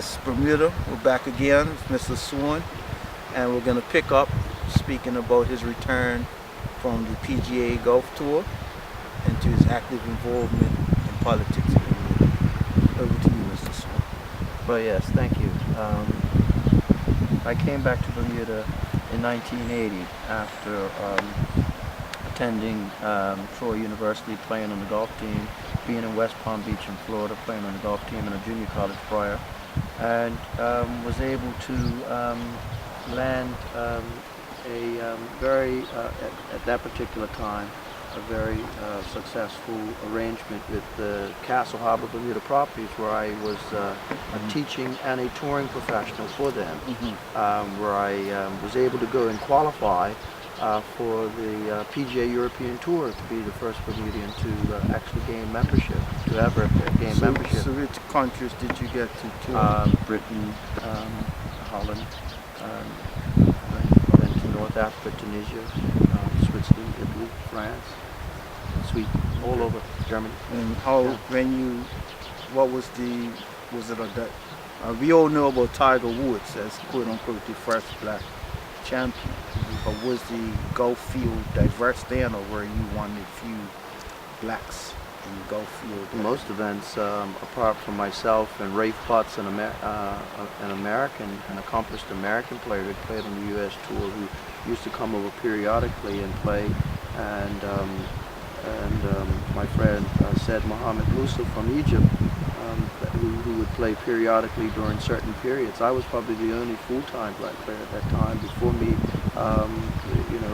Yes, Bermuda, we're back again with Mr. Swan, and we're going to pick up speaking about his return from the PGA Golf Tour and to his active involvement in politics in Bermuda. Over to you, Mr. Swan. Well, yes, thank you. I came back to Bermuda in 1980 after attending Troy University, playing on the golf team, being in West Palm Beach in Florida, playing on the golf team in a junior college prior, and was able to land at that particular time, a very successful arrangement with the Castle Harbor Bermuda Properties, where I was a teaching and a touring professional for them, where I was able to go and qualify for the PGA European Tour, to be the first Bermudian to actually gain membership, to ever gain membership. So which countries did you get to tour? Britain, Holland, went to North Africa, Tunisia, Switzerland, Italy, France, Sweden, all over, Germany. And how, what was it we all know about Tiger Woods as quote unquote the first black champion, but was the golf field diverse then, or were you one of the few blacks in the golf field? Most events, apart from myself and Rafe Butts, an accomplished American player who played on the U.S. Tour, who used to come over periodically and play, and my friend Said Mohammed Musa from Egypt, who would play periodically during certain periods. I was probably the only full-time black player at that time. Before me,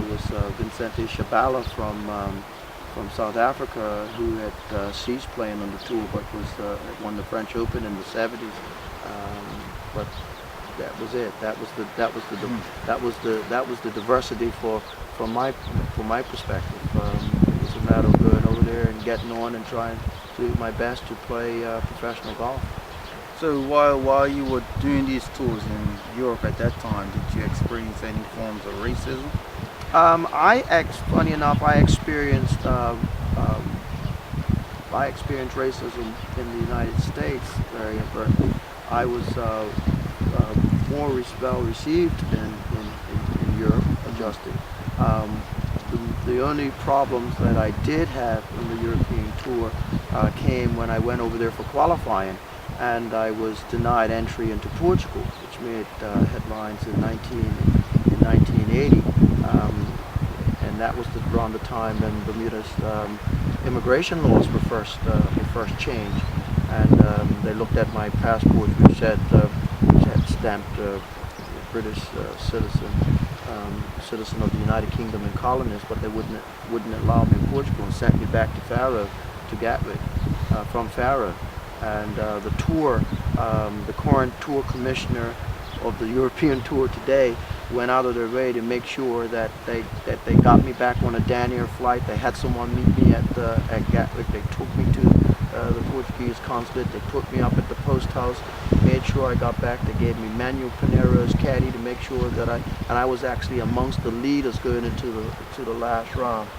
was Vincente Shabala from South Africa, who had ceased playing on the tour, but won the French Open in the '70s. But that was it. That was the diversity from my perspective. It was a matter of going over there and getting on and trying to do my best to play professional golf. So while you were doing these tours in Europe at that time, did you experience any forms of racism? Funny enough, I experienced racism in the United States very overtly. I was more well received in Europe, adjusting. The only problems that I did have in the European Tour came when I went over there for qualifying, and I was denied entry into Portugal, which made headlines in 1980, and that was around the time when Bermuda's immigration laws were first changed, and they looked at my passport, which had stamped British citizen of the United Kingdom and colonies, but they wouldn't allow me in Portugal and sent me back to Faro, to Gatwick, from Faro. And the tour, the current tour commissioner of the European Tour today went out of their way to make sure that they got me back on a Danair flight. They had someone meet me at Gatwick. They took me to the Portuguese consulate. They put me up at the post house, made sure I got back. They gave me Manuel Pinero's caddy to make sure that I was actually amongst the leaders going into the last round,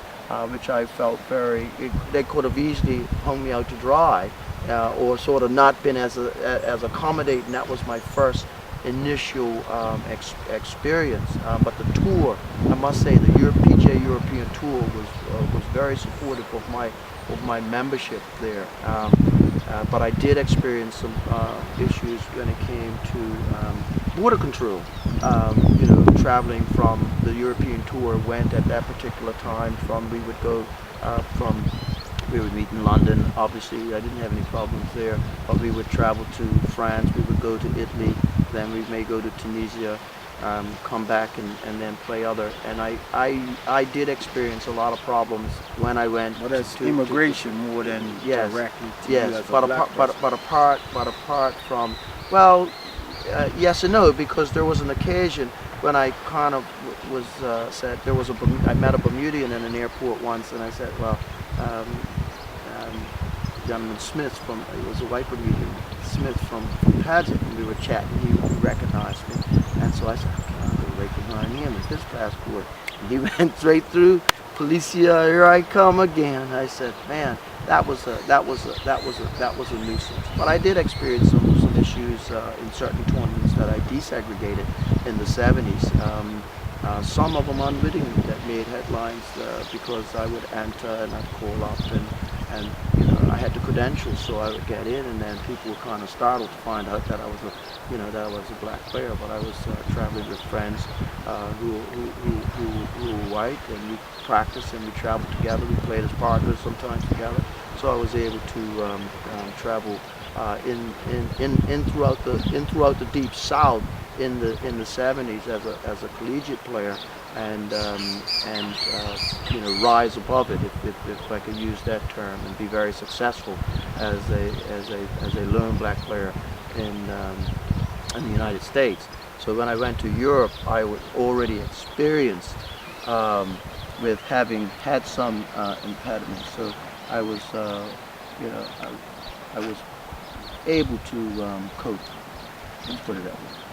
which I felt they could have easily hung me out to dry, or sort of not been as accommodating. That was my first initial experience, but the tour, I must say, the PGA European Tour was very supportive of my membership there. But I did experience some issues when it came to border control. Traveling from the European Tour went at that particular time we would meet in London. Obviously, I didn't have any problems there, but we would travel to France, we would go to Italy, then we may go to Tunisia, come back and then play other. And I did experience a lot of problems when I went. Well, that's immigration more than directly to you as a black person. But apart from, well, yes and no, because there was an occasion when I kind of was said I met a Bermudian in an airport once, and I said, well. Gentleman Smith he was a white Bermudian, Smith from Paget, and we were chatting. He recognized me, and so I said, I'll go right behind him with his passport. And he went straight through. Policia, here I come again. I said, man, that was a nuisance. But I did experience some issues issues in certain tournaments that I desegregated in the 70s. Some of them unwittingly that made headlines because I would enter and I'd call up and you know, I had the credentials, so I would get in, and then people were kind of startled to find out that I was that I was a black player, but I was traveling with friends who were white, and we practiced and we traveled together. We played as partners sometimes together, so I was able to travel in throughout the deep South in the 70s as a collegiate player, and you know, rise above it, if I could use that term, and be very successful as a lone black player in the United States. So when I went to Europe, I was already experienced with having had some impediments. So I was you know, I was able to cope. Let's put it that way.